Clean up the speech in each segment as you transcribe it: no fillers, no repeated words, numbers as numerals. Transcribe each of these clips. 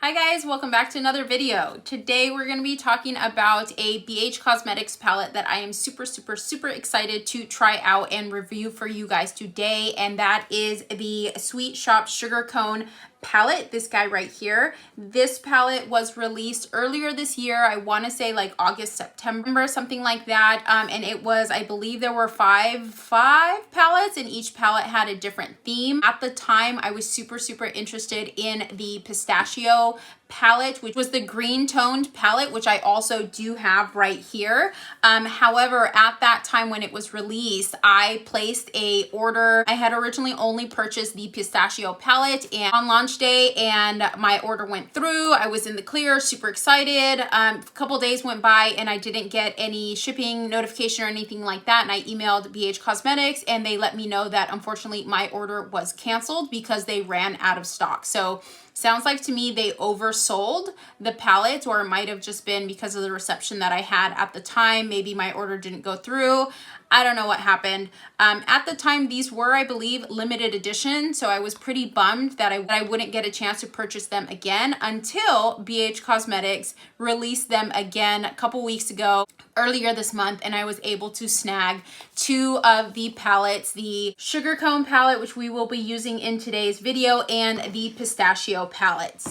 Hi guys, welcome back to another video. Today we're going to be talking about a BH Cosmetics palette that I am super excited to try out and review for you guys today, and that is the Sweet Shop Sugar Cone palette, this guy right here. This palette was released earlier this year. I want to say like August, September, something like that. And it was, I believe there were five palettes, and each palette had a different theme. At the time, I was super interested in the Pistachio palette, which was the green toned palette, which I also do have right here. However, at that time when it was released, I placed a order. I had originally only purchased the Pistachio palette and on launch day, and my order went through. I was in the clear, super excited. A couple days went by and I didn't get any shipping notification or anything like that, and I emailed BH Cosmetics and they let me know that unfortunately my order was canceled because they ran out of stock. So sounds like to me they oversold the palette, or it might have just been because of the reception that I had at the time. Maybe my order didn't go through. I don't know what happened. At the time, these were, I believe, limited edition, so I was pretty bummed that I wouldn't get a chance to purchase them again until BH Cosmetics released them again a couple weeks ago, earlier this month, and I was able to snag two of the palettes, the Sugar Cone palette, which we will be using in today's video, and the Pistachio palette.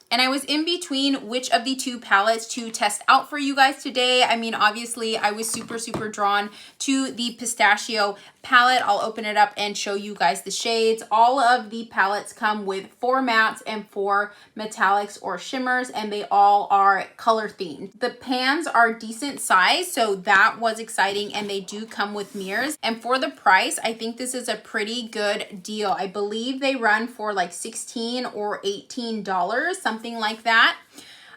And I was in between which of the two palettes to test out for you guys today. I mean, obviously, I was super drawn to the Pistachio palette. I'll open it up and show you guys the shades. All of the palettes come with 4 mattes and 4 metallics or shimmers, and they all are color themed. The pans are decent size, so that was exciting, and they do come with mirrors. And for the price, I think this is a pretty good deal. I believe they run for like $16 or $18, something like that.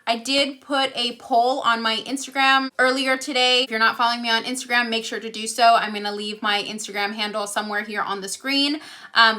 I did put a poll on my Instagram earlier today. If you're not following me on Instagram, make sure to do so. I'm going to leave my Instagram handle somewhere here on the screen,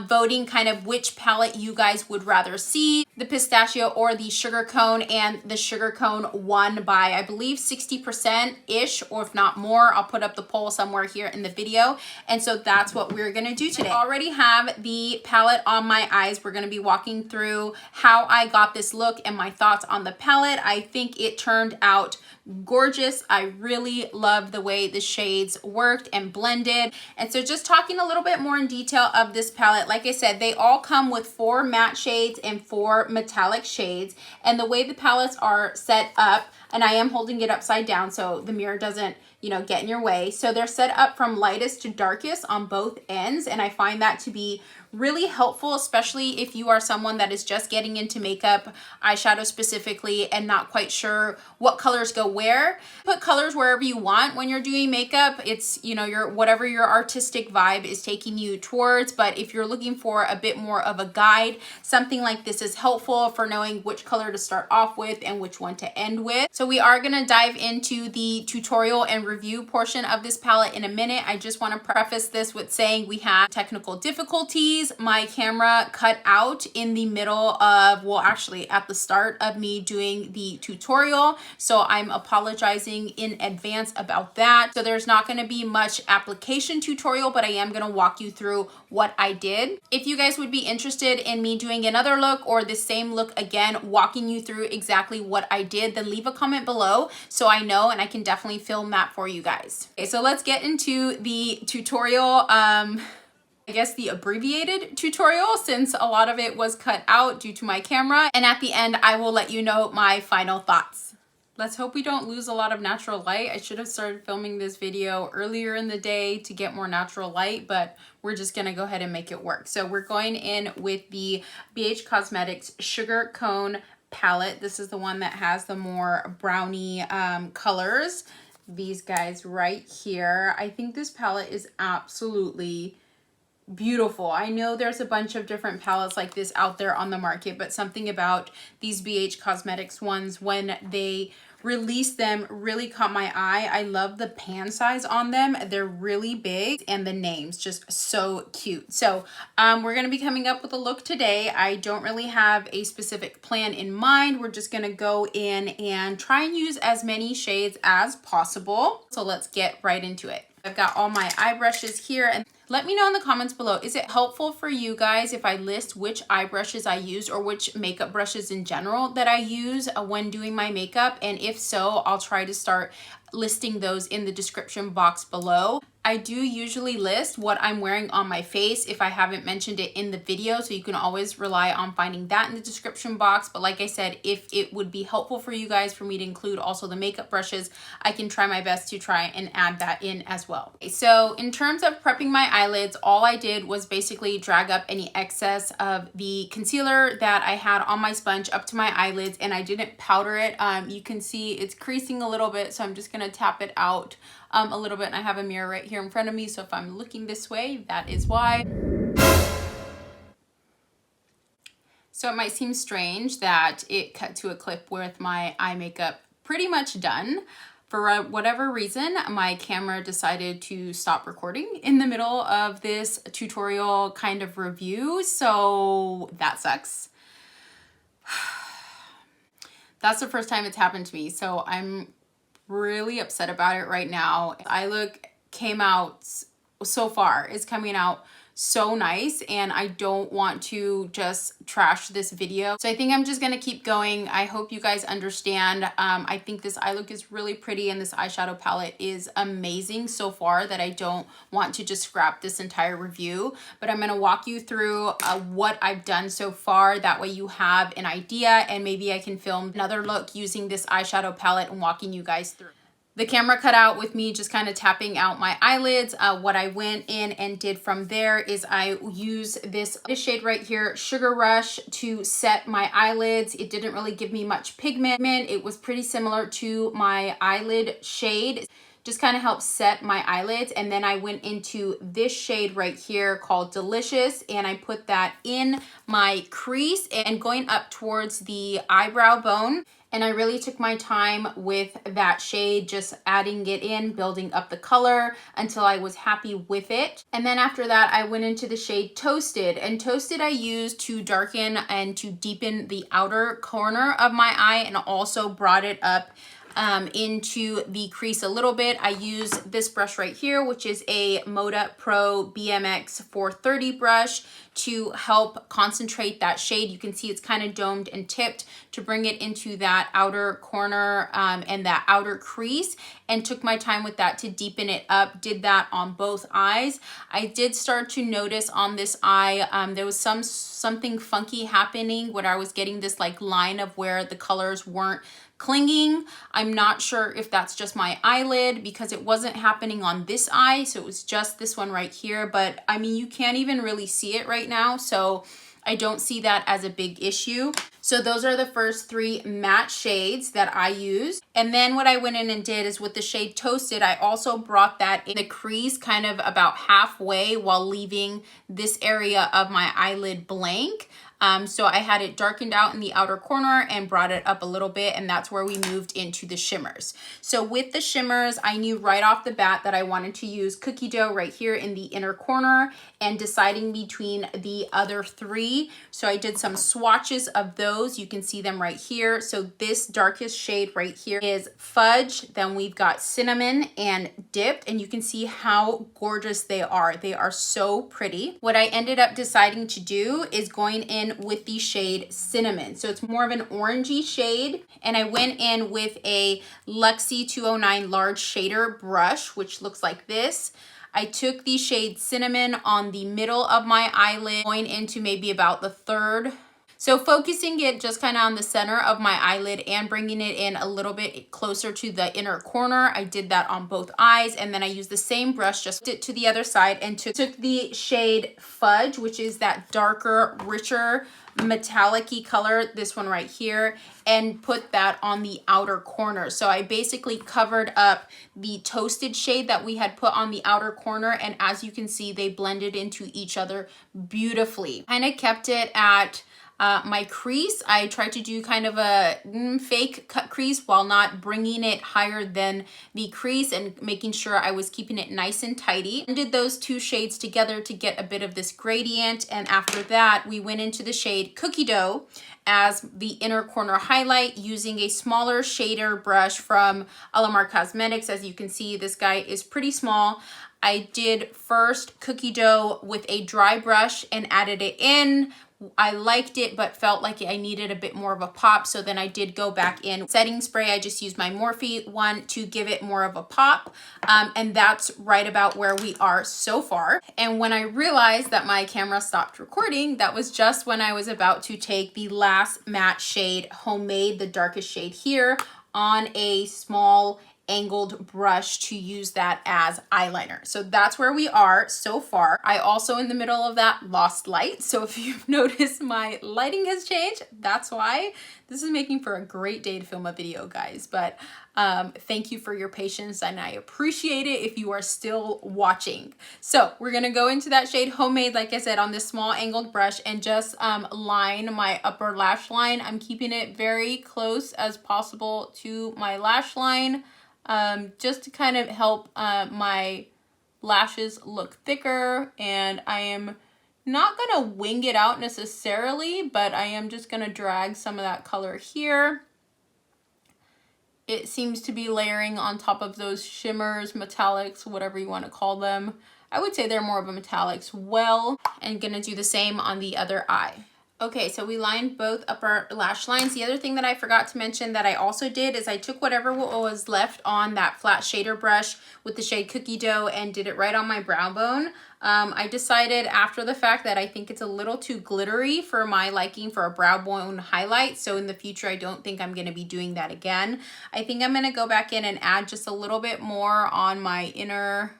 voting kind of which palette you guys would rather see, the Pistachio or the Sugar Cone, and the Sugar Cone won by, I believe, 60%-ish, or if not more. I'll put up the poll somewhere here in the video. And so that's what we're going to do today. I already have the palette on my eyes. We're going to be walking through how I got this look and my thoughts on the palette. I think it turned out gorgeous. I really love the way the shades worked and blended. And so just talking a little bit more in detail of this palette, like I said, they all come with 4 matte shades and 4 metallic shades. And the way the palettes are set up, and I am holding it upside down so the mirror doesn't, you know, get in your way. So they're set up from lightest to darkest on both ends, and I find that to be really helpful, especially if you are someone that is just getting into makeup, eyeshadow specifically, and not quite sure what colors go where. Put colors wherever you want when you're doing makeup. It's, you know, whatever your artistic vibe is taking you towards. But if you're looking for a bit more of a guide, something like this is helpful for knowing which color to start off with and which one to end with. So we are going to dive into the tutorial and review portion of this palette in a minute. I just want to preface this with saying we have technical difficulties. My camera cut out in the middle of, well, actually at the start of me doing the tutorial, so I'm apologizing in advance about that. So there's not going to be much application tutorial, but I am going to walk you through what I did. If you guys would be interested in me doing another look or the same look again, walking you through exactly what I did, then leave a comment below so I know, and I can definitely film that for you guys. Okay, so let's get into the tutorial. I guess the abbreviated tutorial, since a lot of it was cut out due to my camera. And at the end, I will let you know my final thoughts. Let's hope we don't lose a lot of natural light. I should have started filming this video earlier in the day to get more natural light, but we're just gonna go ahead and make it work. So we're going in with the BH Cosmetics Sugar Cone palette. This is the one that has the more brownie colors. These guys right here. I think this palette is absolutely beautiful. I know there's a bunch of different palettes like this out there on the market, but something about these BH Cosmetics ones, when they released them, really caught my eye. I love the pan size on them. They're really big, and the names just so cute. So we're going to be coming up with a look today. I don't really have a specific plan in mind. We're just going to go in and try and use as many shades as possible. So let's get right into it. I've got all my eye brushes here, and Let me know in the comments below, is it helpful for you guys if I list which eye brushes I use or which makeup brushes in general that I use when doing my makeup? And if so, I'll try to start listing those in the description box below. I do usually list what I'm wearing on my face if I haven't mentioned it in the video, so you can always rely on finding that in the description box. But like I said, if it would be helpful for you guys for me to include also the makeup brushes, I can try my best to try and add that in as well. Okay, so in terms of prepping my eyelids, all I did was basically drag up any excess of the concealer that I had on my sponge up to my eyelids, and I didn't powder it. You can see it's creasing a little bit, so I'm just gonna tap it out a little bit, and I have a mirror right here in front of me, so if I'm looking this way, that is why. So it might seem strange that it cut to a clip with my eye makeup pretty much done. For whatever reason, my camera decided to stop recording in the middle of this tutorial kind of review, so that sucks. That's the first time it's happened to me, so I'm really upset about it right now. Eye look came out so far, is coming out so nice, and I don't want to just trash this video. So I think I'm just gonna keep going. I hope you guys understand. I think this eye look is really pretty, and this eyeshadow palette is amazing so far that I don't want to just scrap this entire review. But I'm gonna walk you through what I've done so far. That way you have an idea, and maybe I can film another look using this eyeshadow palette and walking you guys through. The camera cut out with me just kind of tapping out my eyelids. What I went in and did from there is I use this shade right here, Sugar Rush, to set my eyelids. It didn't really give me much pigment. It was pretty similar to my eyelid shade. Just kind of helped set my eyelids. And then I went into this shade right here called Delicious, and I put that in my crease and going up towards the eyebrow bone. And I really took my time with that shade, just adding it in, building up the color until I was happy with it. And then after that, I went into the shade Toasted. And Toasted I used to darken and to deepen the outer corner of my eye, and also brought it up into the crease a little bit. I use this brush right here, which is a Moda Pro BMX 430 brush, to help concentrate that shade. You can see it's kind of domed and tipped to bring it into that outer corner and that outer crease, and took my time with that to deepen it up. Did that on both eyes. I did start to notice on this eye, there was something funky happening where I was getting this like line of where the colors weren't clinging. I'm not sure if that's just my eyelid, because it wasn't happening on this eye, so it was just this one right here. But I mean, you can't even really see it right now, so I don't see that as a big issue. So those are the first three matte shades that I used. And then what I went in and did is with the shade Toasted, I also brought that in the crease kind of about halfway while leaving this area of my eyelid blank. So I had it darkened out in the outer corner and brought it up a little bit, and that's where we moved into the shimmers. So with the shimmers, I knew right off the bat that I wanted to use Cookie Dough right here in the inner corner, and deciding between the other three. So I did some swatches of those. You can see them right here. So this darkest shade right here is Fudge. Then we've got Cinnamon and Dipped, and you can see how gorgeous they are. They are so pretty. What I ended up deciding to do is going in with the shade Cinnamon. So it's more of an orangey shade. And I went in with a Luxie 209 large shader brush, which looks like this. I took the shade Cinnamon on the middle of my eyelid, going into maybe about the third. So focusing it just kind of on the center of my eyelid and bringing it in a little bit closer to the inner corner. I did that on both eyes, and then I used the same brush, just it to the other side, and took the shade Fudge, which is that darker, richer, metallic-y color, this one right here, and put that on the outer corner. So I basically covered up the Toasted shade that we had put on the outer corner, and as you can see, they blended into each other beautifully. Kind of kept it at my crease. I tried to do kind of a fake cut crease while not bringing it higher than the crease, and making sure I was keeping it nice and tidy. And did those two shades together to get a bit of this gradient. And after that, we went into the shade Cookie Dough as the inner corner highlight, using a smaller shader brush from Elcie Cosmetics. As you can see, this guy is pretty small. I did first cookie dough with a dry brush and added it in. I liked it, but felt like I needed a bit more of a pop. So then I did go back in setting spray. I just used my Morphe one to give it more of a pop. And that's right about where we are so far. And when I realized that my camera stopped recording, that was just when I was about to take the last matte shade, Homemade, the darkest shade here, on a small angled brush to use that as eyeliner. So that's where we are so far. I also, in the middle of that, lost light. So if you've noticed my lighting has changed, that's why. This is making for a great day to film a video, guys. But thank you for your patience, and I appreciate it if you are still watching. So we're gonna go into that shade Homemade, like I said, on this small angled brush and just line my upper lash line. I'm keeping it very close as possible to my lash line, just to kind of help my lashes look thicker. And I am not gonna wing it out necessarily, but I am just gonna drag some of that color here. It seems to be layering on top of those shimmers, metallics, whatever you want to call them. I would say they're more of a metallics well, and gonna do the same on the other eye. Okay, so we lined both upper lash lines. The other thing that I forgot to mention that I also did is I took whatever was left on that flat shader brush with the shade Cookie Dough and did it right on my brow bone. I decided after the fact that I think it's a little too glittery for my liking for a brow bone highlight. So in the future, I don't think I'm going to be doing that again. I think I'm going to go back in and add just a little bit more on my inner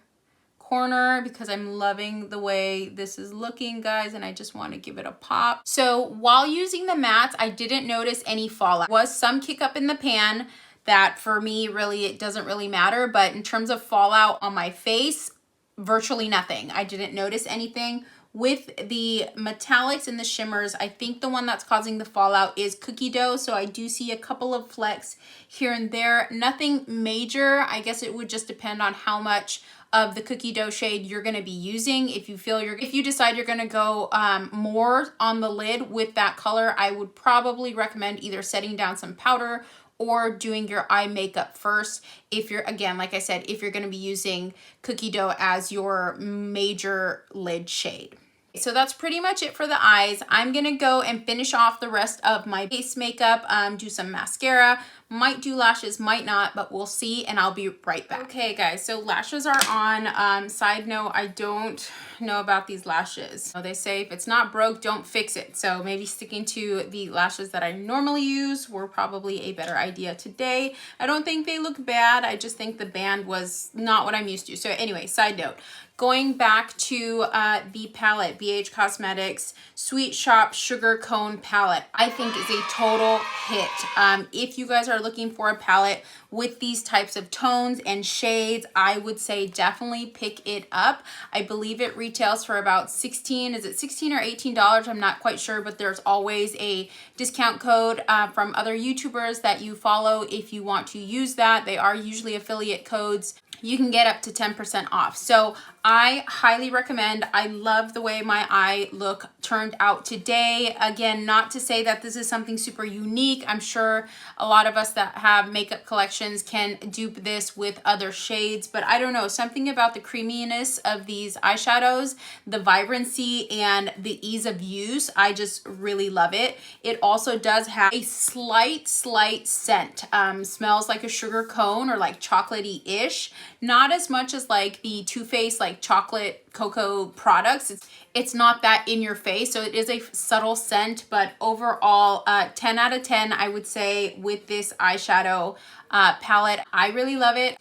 corner because I'm loving the way this is looking, guys, and I just want to give it a pop. So while using the mattes, I didn't notice any fallout. There was some kick up in the pan that for me, really, it doesn't really matter, but in terms of fallout on my face, virtually nothing. I didn't notice anything. With the metallics and the shimmers, I think the one that's causing the fallout is Cookie Dough. So I do see a couple of flecks here and there. Nothing major. I guess it would just depend on how much of the Cookie Dough shade you're going to be using. If you decide you're going to go more on the lid with that color, I would probably recommend either setting down some powder or doing your eye makeup first. If you're, again, like I said, if you're going to be using Cookie Dough as your major lid shade. So that's pretty much it for the eyes. I'm going to go and finish off the rest of my base makeup, do some mascara, might do lashes, might not, but we'll see, and I'll be right back. Okay, guys, so lashes are on. Side note, I don't know about these lashes. They say if it's not broke, don't fix it. So maybe sticking to the lashes that I normally use were probably a better idea today. I don't think they look bad. I just think the band was not what I'm used to. So anyway, side note. Going back to the palette, BH Cosmetics Sweet Shop Sugar Cone Palette, I think is a total hit. If you guys are looking for a palette with these types of tones and shades, I would say definitely pick it up. I believe it retails for about $16. Is it $16 or $18? I'm not quite sure, but there's always a discount code from other YouTubers that you follow if you want to use that. They are usually affiliate codes. You can get up to 10% off. So I highly recommend. I love the way my eye look turned out today. Again, not to say that this is something super unique. I'm sure a lot of us that have makeup collections can dupe this with other shades, but I don't know, something about the creaminess of these eyeshadows, the vibrancy and the ease of use, I just really love it. It also does have a slight scent. Smells like a sugar cone or like chocolatey-ish. Not as much as like the Too Faced like chocolate cocoa products. It's not that in your face, so it is a subtle scent, but overall 10 out of 10 I would say with this eyeshadow palette. I really love it.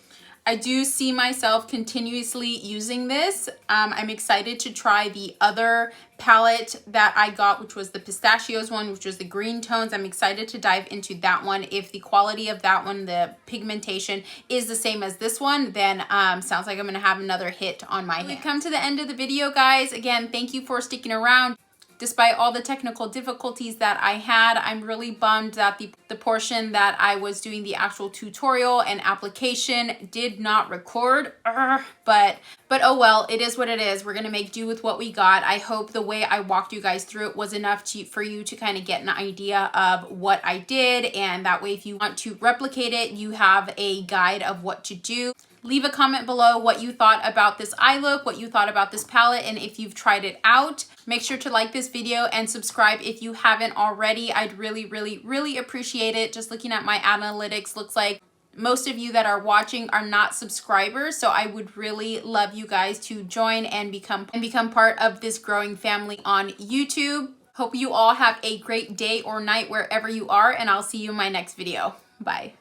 I do see myself continuously using this. I'm excited to try the other palette that I got, which was the pistachios one, which was the green tones. I'm excited to dive into that one. If the quality of that one, the pigmentation is the same as this one, then sounds like I'm gonna have another hit on my hands. We come to the end of the video, guys. Again, thank you for sticking around. Despite all the technical difficulties that I had, I'm really bummed that the portion that I was doing the actual tutorial and application did not record. But oh well, it is what it is. We're gonna make do with what we got. I hope the way I walked you guys through it was enough for you to kind of get an idea of what I did, and that way if you want to replicate it, you have a guide of what to do. Leave a comment below what you thought about this eye look, what you thought about this palette, and if you've tried it out. Make sure to like this video and subscribe if you haven't already. I'd really, really, really appreciate it. Just looking at my analytics, looks like most of you that are watching are not subscribers, so I would really love you guys to join and become part of this growing family on YouTube. Hope you all have a great day or night wherever you are, and I'll see you in my next video. Bye.